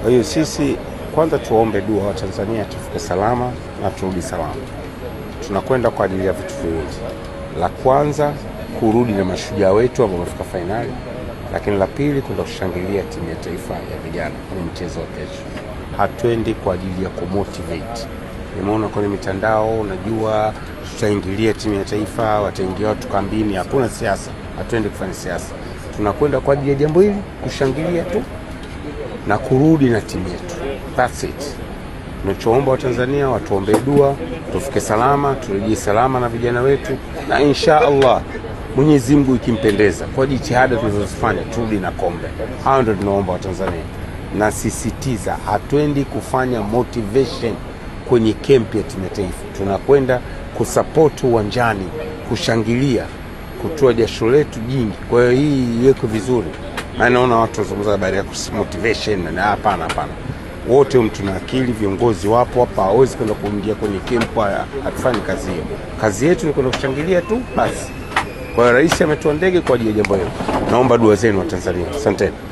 Kwa hiyo sisi kwanza tuombe dua wa Tanzania tufike salama na turudi salama. Tunakwenda kwa ajili ya vitu viwili. La kwanza kurudi na mashujaa wetu ambao wamefika fainali, lakini la pili kwenda kushangilia timu ya taifa ya vijana kwenye mchezo wa kesho. Hatuendi kwa ajili ya kumotivate. Nimeona kwenye mitandao, unajua tutaingilia timu ya taifa, wataingia watu kambini. Hakuna siasa, hatuendi kufanya siasa. Tunakwenda kwa ajili ya jambo hili, kushangilia tu na kurudi na timu yetu. That's it. Tunachoomba wa Tanzania watuombe dua, tufike salama, turejee salama na vijana wetu, na insha Allah Mwenyezi Mungu ikimpendeza, kwa jitihada tunazozifanya turudi na kombe. Hao ndio tunaomba wa Tanzania. Na sisitiza, hatuendi kufanya motivation kwenye camp ya timu ya taifa. Tunakwenda kusupport uwanjani, kushangilia, kutoa jasho letu jingi. Kwa hiyo hii iweke vizuri. Na naona watu wanazungumza habari ya motivation, na hapana. Wote mtu na akili, viongozi wapo hapa, hawezi kwenda kuingia kwenye camp, hatufanyi kazi hiyo. Kazi yetu ni kwenda kushangilia tu basi. Kwa hiyo rais ametoa ndege kwa ajili ya jambo hilo. Naomba dua zenu wa Tanzania. Asante.